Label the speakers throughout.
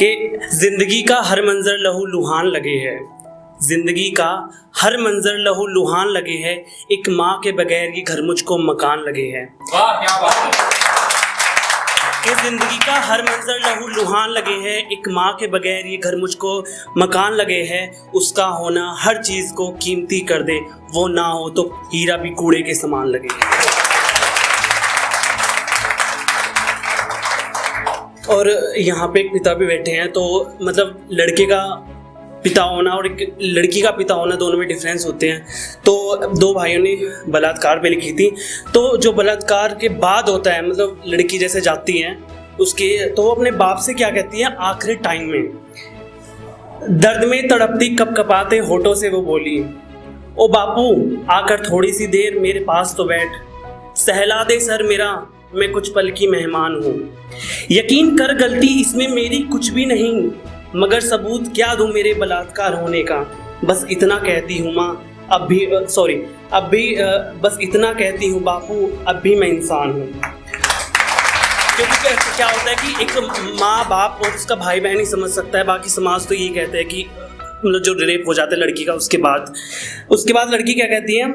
Speaker 1: कि जिंदगी का हर मंजर लहू लुहान लगे है, जिंदगी का हर मंजर लहू लुहान लगे है, एक माँ के बगैर ये घर मुझको मकान लगे है।
Speaker 2: वाह क्या बात है।
Speaker 1: कि जिंदगी का हर मंजर लहू लुहान लगे है, एक माँ के बगैर ये घर मुझको मकान लगे है। उसका होना हर चीज़ को कीमती कर दे, वो ना हो तो हीरा भी कूड़े के समान लगे है। और यहाँ पे एक पिता भी बैठे हैं, तो मतलब लड़के का पिता होना और एक लड़की का पिता होना दोनों में डिफरेंस होते हैं। तो दो भाइयों ने बलात्कार पे लिखी थी, तो जो बलात्कार के बाद होता है, मतलब लड़की जैसे जाती हैं उसके, तो वो अपने बाप से क्या कहती है आखिरी टाइम में, दर्द में तड़पती कपकपाते होठों से वो बोली, ओ बापू आकर थोड़ी सी देर मेरे पास तो बैठ, सहला दे सर मेरा, मैं कुछ पल की मेहमान हूँ। यकीन कर गलती इसमें मेरी कुछ भी नहीं, मगर सबूत क्या दूं मेरे बलात्कार होने का। बस इतना कहती हूँ माँ अब भी बस इतना कहती हूँ बापू अब भी मैं इंसान हूँ। क्योंकि क्या होता है कि एक माँ बाप और उसका भाई बहन ही समझ सकता है, बाकी समाज तो ये कहते हैं कि मतलब जो रेप हो जाता है लड़की का, उसके बाद लड़की क्या कहती है,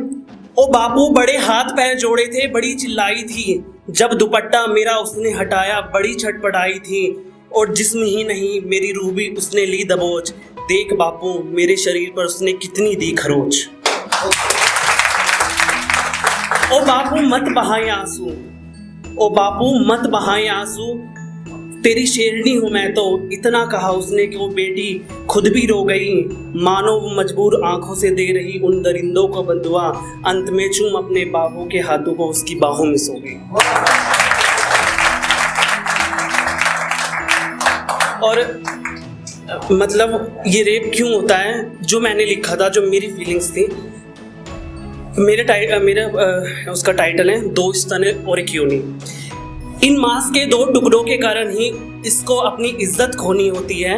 Speaker 1: ओ बापू बड़े हाथ पैर जोड़े थे, बड़ी चिल्लाई थी, जब दुपट्टा मेरा उसने हटाया बड़ी छटपटाई थी, और जिस्म ही नहीं मेरी रूह भी उसने ली दबोच, देख बापू मेरे शरीर पर उसने कितनी दी खरोच। ओ बापू मत बहाए आंसू, ओ बापू मत बहाए आंसू, तेरी शेरनी हूँ मैं तो, इतना कहा उसने कि वो बेटी खुद भी रो गई, मानो वो मजबूर आंखों से दे रही उन दरिंदों को बदुआ, अंत में चूम अपने बाबू के हाथों को उसकी बाहों में सो गई। और मतलब ये रेप क्यों होता है, जो मैंने लिखा था, जो मेरी फीलिंग्स थी, उसका टाइटल है दो स्तन और एक योनि। इन मांस के दो टुकड़ों के कारण ही इसको अपनी इज्जत खोनी होती है,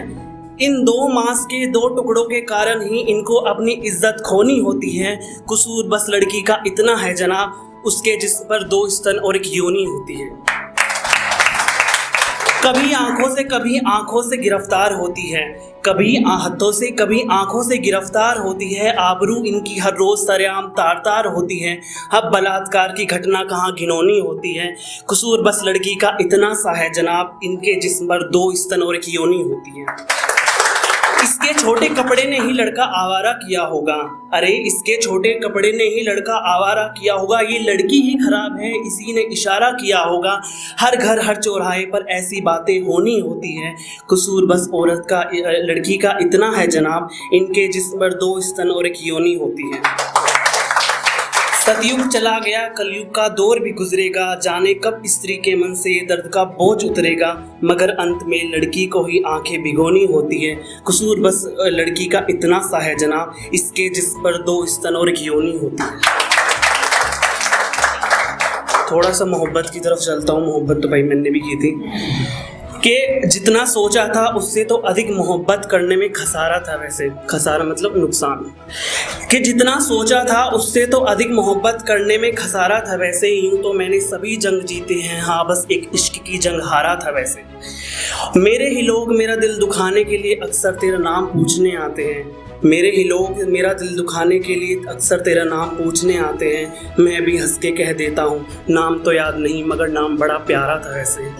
Speaker 1: इन दो मांस के दो टुकड़ों के कारण ही इनको अपनी इज्जत खोनी होती है। कसूर बस लड़की का इतना है जनाब, उसके जिस्म पर दो स्तन और एक योनि होती है। कभी आंखों से गिरफ्तार होती है, कभी हाथों से कभी आंखों से गिरफ्तार होती है, आबरू इनकी हर रोज सरेआम तार तार होती है। अब बलात्कार की घटना कहाँ घिनौनी होती है, कसूर बस लड़की का इतना सा है जनाब, इनके जिस्म पर दो स्तन और एक योनि होती है। इसके छोटे कपड़े ने ही लड़का आवारा किया होगा, अरे इसके छोटे कपड़े ने ही लड़का आवारा किया होगा, ये लड़की ही खराब है इसी ने इशारा किया होगा। हर घर हर चौराहे पर ऐसी बातें होनी होती है, कसूर बस औरत का लड़की का इतना है जनाब, इनके जिस्म पर दो स्तन और एक योनि होती है। सतयुग चला गया कलयुग का दौर भी गुजरेगा, जाने कब स्त्री के मन से ये दर्द का बोझ उतरेगा, मगर अंत में लड़की को ही आंखें भिगोनी होती है। कसूर बस लड़की का इतना सा है जनाब, इसके जिस्म पर दो स्तन और एक योनि होती है। थोड़ा सा मोहब्बत की तरफ चलता हूँ। मोहब्बत तो भाई मैंने भी की थी कि जितना सोचा था उससे तो अधिक मोहब्बत करने में खसारा था। वैसे खसारा मतलब नुकसान, कि जितना सोचा था उससे तो अधिक मोहब्बत करने में खसारा था। वैसे यूँ तो मैंने सभी जंग जीते हैं, हाँ बस एक इश्क की जंग हारा था। वैसे मेरे ही लोग मेरा दिल दुखाने के लिए अक्सर तेरा नाम पूछने आते हैं, मेरे ही लोग मेरा दिल दुखाने के लिए अक्सर तेरा नाम पूछने आते हैं। मैं भी हंस के कह देता हूँ नाम तो याद नहीं, मगर नाम बड़ा प्यारा था वैसे।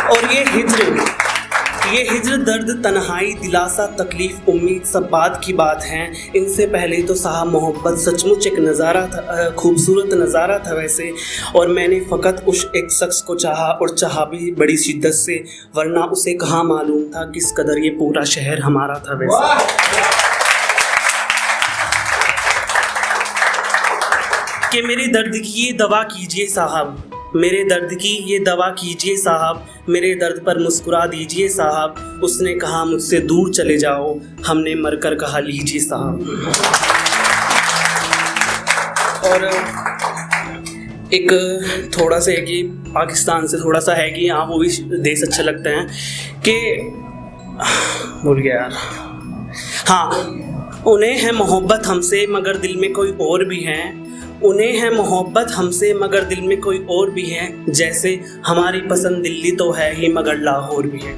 Speaker 1: और ये हिज्र दर्द तन्हाई दिलासा तकलीफ उम्मीद सब बात की बात है। इनसे पहले तो साहब मोहब्बत सचमुच एक नज़ारा था, खूबसूरत नज़ारा था वैसे। और मैंने फ़कत उस एक शख्स को चाहा, और चाहा भी बड़ी शिद्दत से, वरना उसे कहाँ मालूम था किस कदर ये पूरा शहर हमारा था वैसे। कि मेरे दर्द की ये दवा कीजिए साहब, मेरे दर्द की ये दवा कीजिए साहब, मेरे दर्द पर मुस्कुरा दीजिए साहब। उसने कहा मुझसे दूर चले जाओ, हमने मरकर कहा लीजिए साहब। और एक थोड़ा सा है कि पाकिस्तान से थोड़ा सा है कि यहाँ वो भी देश अच्छे लगते हैं, कि भूल गया यार, हाँ, उन्हें है मोहब्बत हमसे मगर दिल में कोई और भी है, उन्हें है मोहब्बत हमसे मगर दिल में कोई और भी है, जैसे हमारी पसंद दिल्ली तो है ही मगर लाहौर भी है।